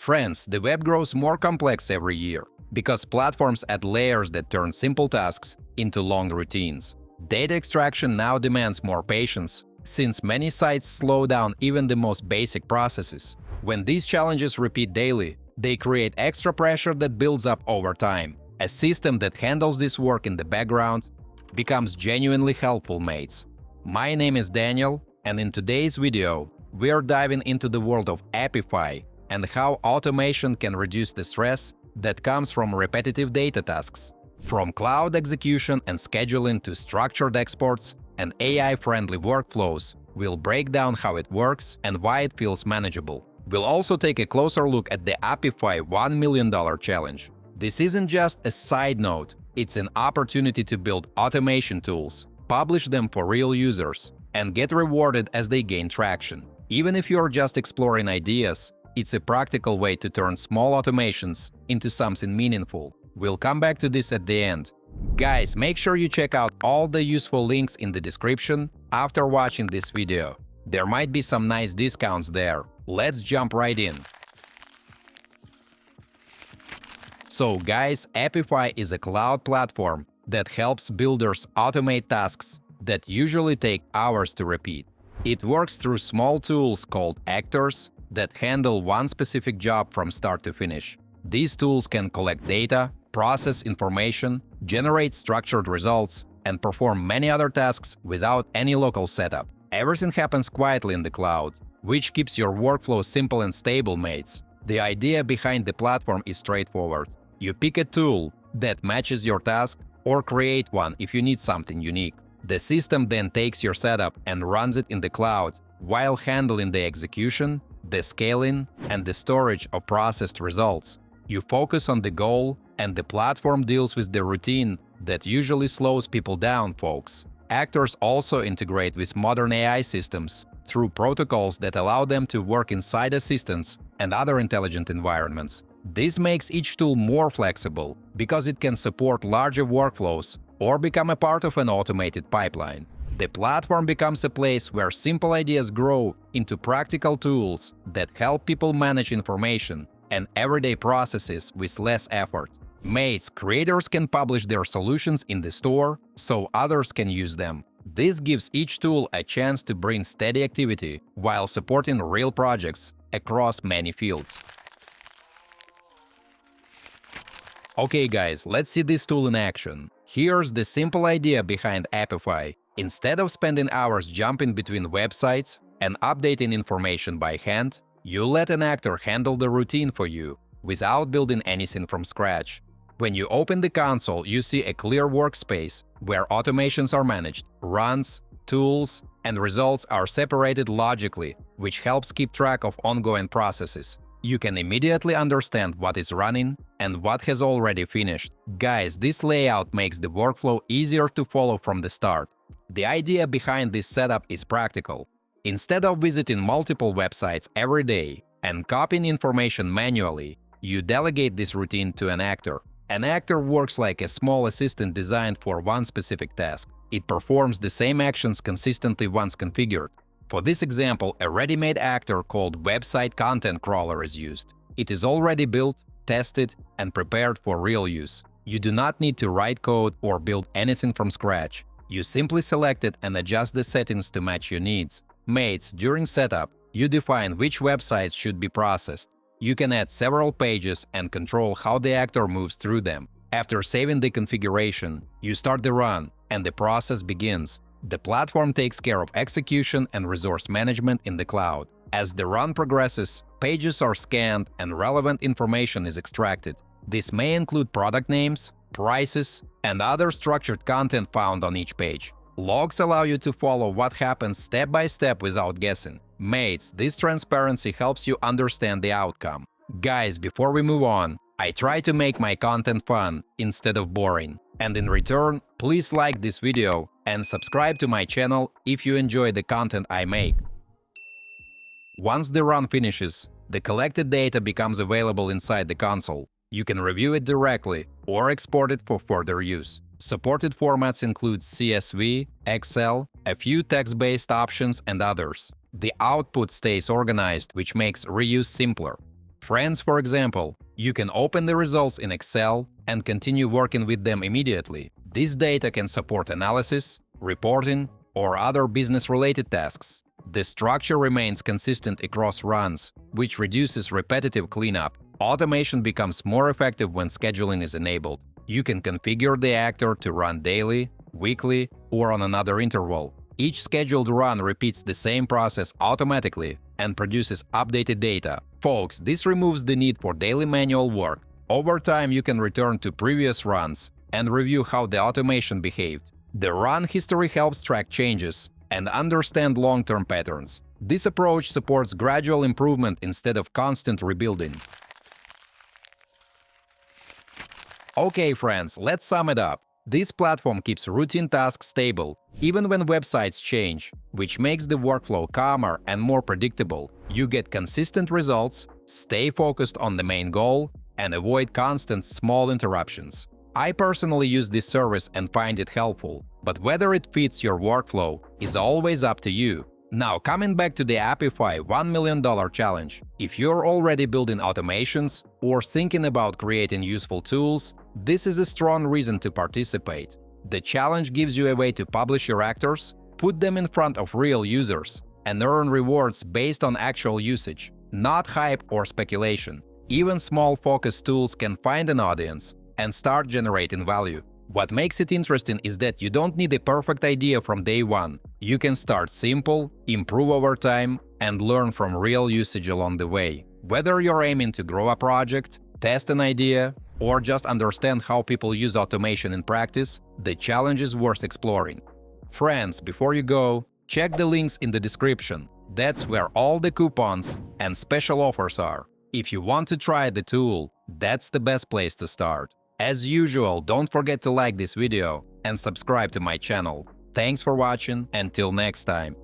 Friends, the web grows more complex every year because platforms add layers that turn simple tasks into long routines. Data extraction now demands more patience, since many sites slow down even the most basic processes. When these challenges repeat daily, they create extra pressure that builds up over time. A system that handles this work in the background becomes genuinely helpful, mates. My name is Daniel, and in today's video, we're diving into the world of Apify and how automation can reduce the stress that comes from repetitive data tasks. From cloud execution and scheduling to structured exports and AI-friendly workflows, we'll break down how it works and why it feels manageable. We'll also take a closer look at the Apify $1 million challenge. This isn't just a side note, it's an opportunity to build automation tools, publish them for real users, and get rewarded as they gain traction. Even if you're just exploring ideas, it's a practical way to turn small automations into something meaningful. We'll come back to this at the end. Guys, make sure you check out all the useful links in the description after watching this video. There might be some nice discounts there. Let's jump right in. So guys, Apify is a cloud platform that helps builders automate tasks that usually take hours to repeat. It works through small tools called actors that handle one specific job from start to finish. These tools can collect data, process information, generate structured results, and perform many other tasks without any local setup. Everything happens quietly in the cloud, which keeps your workflow simple and stable, mates. The idea behind the platform is straightforward. You pick a tool that matches your task or create one if you need something unique. The system then takes your setup and runs it in the cloud while handling the execution, the scaling, and the storage of processed results. You focus on the goal, and the platform deals with the routine that usually slows people down, folks. Actors also integrate with modern AI systems through protocols that allow them to work inside assistants and other intelligent environments. This makes each tool more flexible because it can support larger workflows or become a part of an automated pipeline. The platform becomes a place where simple ideas grow into practical tools that help people manage information and everyday processes with less effort. Mates, creators can publish their solutions in the store so others can use them. This gives each tool a chance to bring steady activity while supporting real projects across many fields. Okay guys, let's see this tool in action. Here's the simple idea behind Apify. Instead of spending hours jumping between websites and updating information by hand, you let an actor handle the routine for you without building anything from scratch. When you open the console, you see a clear workspace where automations are managed, runs, tools, and results are separated logically, which helps keep track of ongoing processes. You can immediately understand what is running and what has already finished. Guys, this layout makes the workflow easier to follow from the start. The idea behind this setup is practical. Instead of visiting multiple websites every day and copying information manually, you delegate this routine to an actor. An actor works like a small assistant designed for one specific task. It performs the same actions consistently once configured. For this example, a ready-made actor called Website Content Crawler is used. It is already built, tested, and prepared for real use. You do not need to write code or build anything from scratch. You simply select it and adjust the settings to match your needs. Mates, during setup, you define which websites should be processed. You can add several pages and control how the actor moves through them. After saving the configuration, you start the run, and the process begins. The platform takes care of execution and resource management in the cloud. As the run progresses, pages are scanned and relevant information is extracted. This may include product names, prices, and other structured content found on each page. Logs allow you to follow what happens step by step without guessing. Mates, this transparency helps you understand the outcome. Guys, before we move on, I try to make my content fun instead of boring. And in return, please like this video and subscribe to my channel if you enjoy the content I make. Once the run finishes, the collected data becomes available inside the console. You can review it directly or export it for further use. Supported formats include CSV, Excel, a few text-based options, and others. The output stays organized, which makes reuse simpler. Friends, for example, you can open the results in Excel and continue working with them immediately. This data can support analysis, reporting, or other business-related tasks. The structure remains consistent across runs, which reduces repetitive cleanup. Automation becomes more effective when scheduling is enabled. You can configure the actor to run daily, weekly, or on another interval. Each scheduled run repeats the same process automatically and produces updated data. Folks, this removes the need for daily manual work. Over time, you can return to previous runs and review how the automation behaved. The run history helps track changes and understand long-term patterns. This approach supports gradual improvement instead of constant rebuilding. Okay, friends, let's sum it up. This platform keeps routine tasks stable, even when websites change, which makes the workflow calmer and more predictable. You get consistent results, stay focused on the main goal, and avoid constant small interruptions. I personally use this service and find it helpful, but whether it fits your workflow is always up to you. Now, coming back to the Apify $1 million challenge. If you're already building automations or thinking about creating useful tools, this is a strong reason to participate. The challenge gives you a way to publish your actors, put them in front of real users, and earn rewards based on actual usage, not hype or speculation. Even small focus tools can find an audience and start generating value. What makes it interesting is that you don't need a perfect idea from day one. You can start simple, improve over time, and learn from real usage along the way. Whether you're aiming to grow a project, test an idea, or just understand how people use automation in practice, the challenge is worth exploring. Friends, before you go, check the links in the description. That's where all the coupons and special offers are. If you want to try the tool, that's the best place to start. As usual, don't forget to like this video and subscribe to my channel. Thanks for watching, until next time.